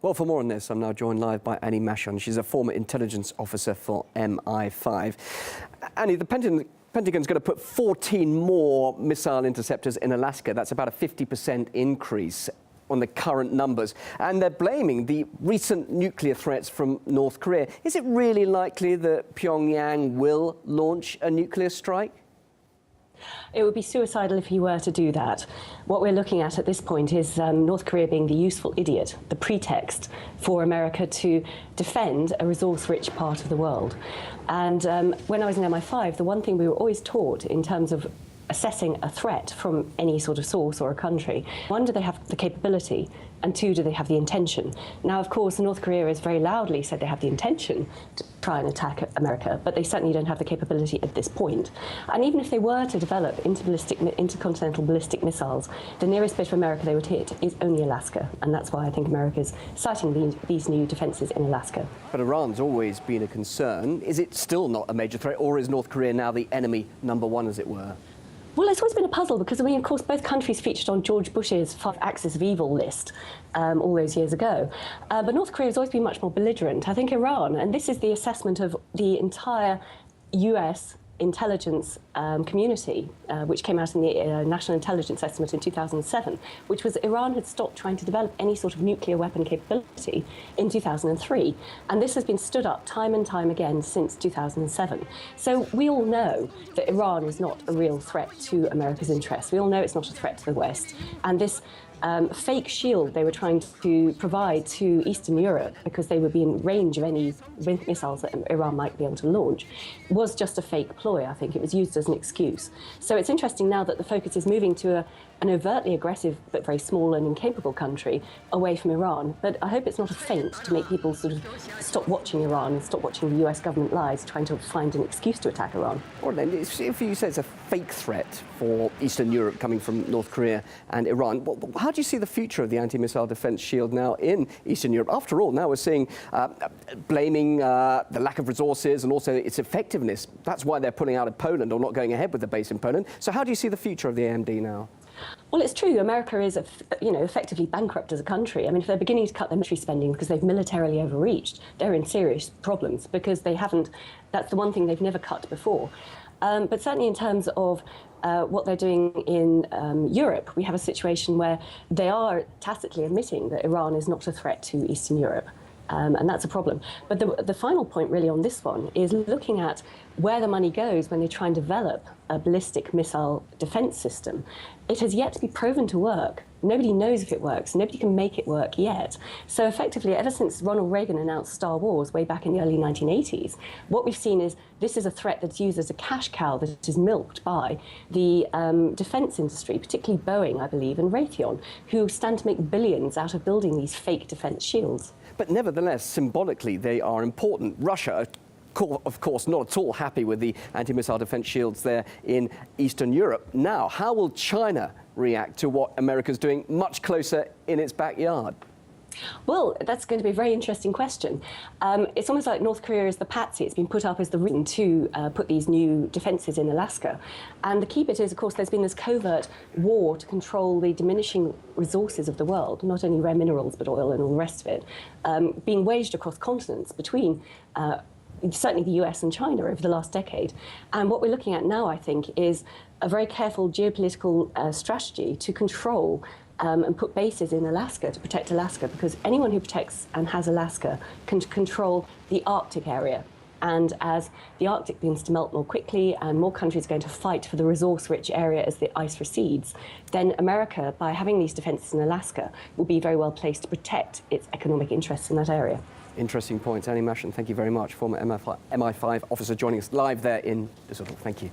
Well, for more on this, I'm now joined live by Annie Machon. She's a former intelligence officer for MI5. Annie, the Pentagon's going to put 14 more missile interceptors in Alaska. That's about a 50% increase on the current numbers. And they're blaming the recent nuclear threats from North Korea. Is it really likely that Pyongyang will launch a nuclear strike? It would be suicidal if he were to do that. What we're looking at this point is North Korea being the useful idiot, the pretext for America to defend a resource-rich part of the world. And when I was in MI5, the one thing we were always taught in terms of assessing a threat from any sort of source or a country, one, do they have the capability, and two, do they have the intention? Now, of course, North Korea has very loudly said they have the intention to try and attack America, but they certainly don't have the capability at this point. And even if they were to develop intercontinental ballistic missiles, the nearest bit of America they would hit is only Alaska, and that's why I think America's citing these new defences in Alaska. But Iran's always been a concern. Is it still not a major threat, or is North Korea now the enemy number one, as it were? Well, it's always been a puzzle because, I mean, of course, both countries featured on George Bush's 5 Axis of Evil list all those years ago. But North Korea has always been much more belligerent. I think Iran, and this is the assessment of the entire US intelligence community, which came out in the National Intelligence Estimate in 2007, which was Iran had stopped trying to develop any sort of nuclear weapon capability in 2003. And this has been stood up time and time again since 2007. So we all know that Iran is not a real threat to America's interests. We all know it's not a threat to the West. And this fake shield they were trying to provide to Eastern Europe, because they would be in range of any missiles that Iran might be able to launch, was just a fake ploy. I think it was used as an excuse. So it's interesting now that the focus is moving to an overtly aggressive but very small and incapable country away from Iran. But I hope it's not a feint to make people sort of stop watching Iran and stop watching the US government lies, trying to find an excuse to attack Iran. Or then, if you say it's a fake threat for Eastern Europe coming from North Korea and Iran, how do you see the future of the anti-missile defence shield now in Eastern Europe? After all, now we're seeing blaming the lack of resources and also its effectiveness. That's why they're pulling out of Poland or not going ahead with the base in Poland. So how do you see the future of the AMD now? Well, it's true. America is, effectively bankrupt as a country. I mean, if they're beginning to cut their military spending because they've militarily overreached, they're in serious problems because they haven't. That's the one thing they've never cut before. But certainly in terms of what they're doing in Europe, we have a situation where they are tacitly admitting that Iran is not a threat to Eastern Europe. And that's a problem. But the final point really on this one is looking at where the money goes when they try and develop a ballistic missile defense system. It has yet to be proven to work. Nobody knows if it works. Nobody can make it work yet. So effectively, ever since Ronald Reagan announced Star Wars way back in the early 1980s, what we've seen is this is a threat that's used as a cash cow that is milked by the defense industry, particularly Boeing, I believe, and Raytheon, who stand to make billions out of building these fake defense shields. But nevertheless, symbolically, they are important. Russia, of course, not at all happy with the anti-missile defense shields there in Eastern Europe. Now, how will China react to what America's doing much closer in its backyard? Well, that's going to be a very interesting question. It's almost like North Korea is the patsy. It's been put up as the reason to put these new defences in Alaska. And the key bit is, of course, there's been this covert war to control the diminishing resources of the world, not only rare minerals, but oil and all the rest of it, being waged across continents between certainly the US and China over the last decade. And what we're looking at now, I think, is a very careful geopolitical strategy to control and put bases in Alaska to protect Alaska, because anyone who protects and has Alaska can control the Arctic area. And as the Arctic begins to melt more quickly and more countries are going to fight for the resource-rich area as the ice recedes, then America, by having these defences in Alaska, will be very well placed to protect its economic interests in that area. Interesting points. Annie Machon, thank you very much. Former MI5 officer joining us live there in Düsseldorf. Thank you.